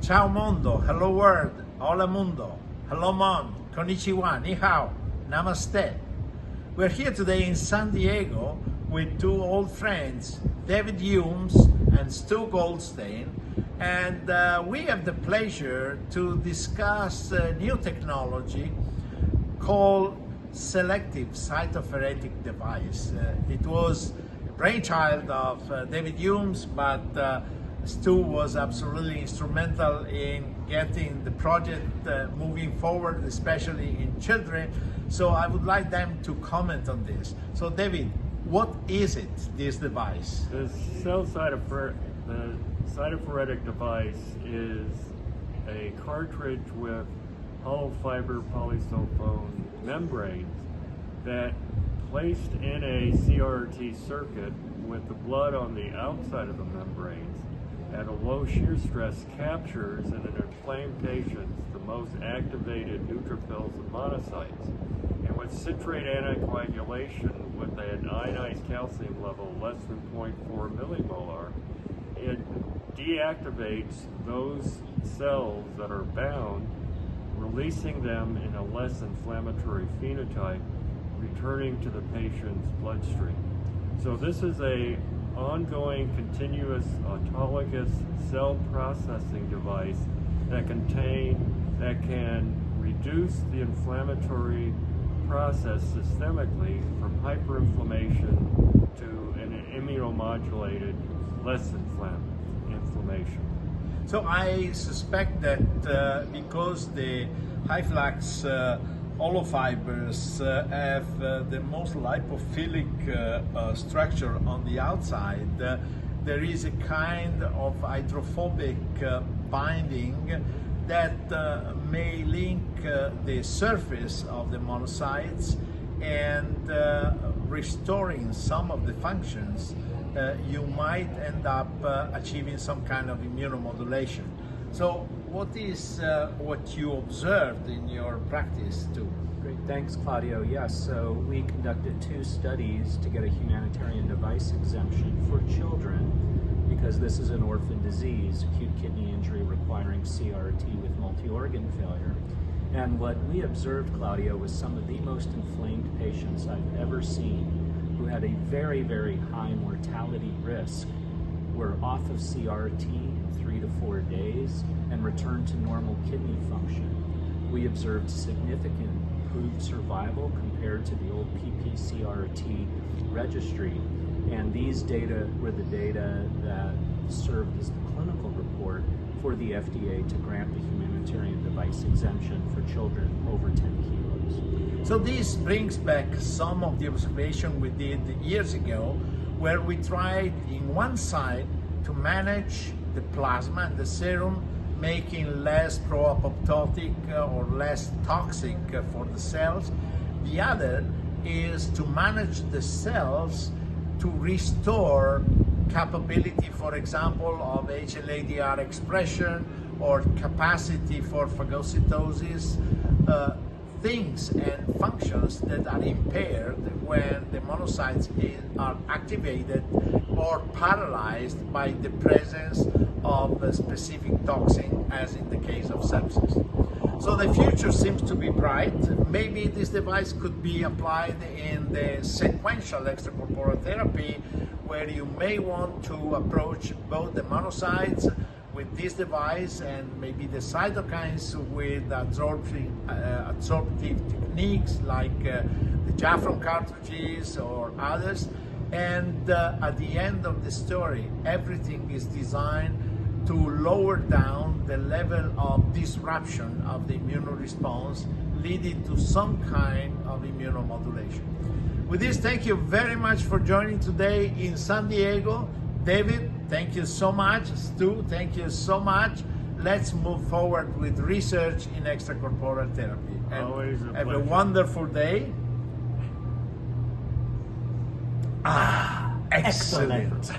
Ciao mondo, hello world, hola mundo, hello mom, konnichiwa, ni hao, namaste. We're here today in San Diego with two old friends, David Humes and Stuart Goldstein, and we have the pleasure to discuss a new technology called selective cytopheretic device. It was a brainchild of David Humes, but Stu was absolutely instrumental in getting the project moving forward, especially in children. So I would like them to comment on this. So David, what is it, this device? The cytopheretic device is a cartridge with hollow fiber polysulfone membranes that, placed in a CRT circuit with the blood on the outside of the membranes at a low shear stress, captures in an inflamed patient the most activated neutrophils and monocytes. And with citrate anticoagulation with an ionized calcium level less than 0.4 millimolar, it deactivates those cells that are bound, releasing them in a less inflammatory phenotype, returning to the patient's bloodstream. So this is a ongoing, continuous, autologous cell processing device that can reduce the inflammatory process systemically from hyperinflammation to an immunomodulated, less inflammation. So I suspect that because the high flux hollow fibers have the most lipophilic structure on the outside, there is a kind of hydrophobic binding that may link the surface of the monocytes and restoring some of the functions. You might end up achieving some kind of immunomodulation. So what is what you observed in your practice too? Great, thanks Claudio. Yes, so we conducted 2 studies to get a humanitarian device exemption for children because this is an orphan disease, acute kidney injury requiring CRT with multi-organ failure. And what we observed, Claudio, was some of the most inflamed patients I've ever seen who had a very, very high mortality risk, were off of CRT in 3 to 4 days and returned to normal kidney function. We observed significant improved survival compared to the old PPCRT registry, and these data were the data that served as the clinical report for the FDA to grant the humanitarian device exemption for children over 10 kilos. So this brings back some of the observation we did years ago, where we tried in one side to manage the plasma and the serum, making less pro-apoptotic or less toxic for the cells. The other is to manage the cells to restore capability, for example, of HLA-DR expression or capacity for phagocytosis, things and functions that are impaired when the monocytes are activated or paralyzed by the presence of a specific toxin, as in the case of sepsis. So the future seems to be bright. Maybe this device could be applied in the sequential extracorporeal therapy, where you may want to approach both the monocytes with this device and maybe the cytokines with absorptive techniques like the Jaffron cartridges or others. And at the end of the story, everything is designed to lower down the level of disruption of the immune response, leading to some kind of immunomodulation. With this, thank you very much for joining today in San Diego. David, thank you so much. Stu, thank you so much. Let's move forward with research in extracorporeal therapy. And always a have pleasure. a wonderful day. Excellent.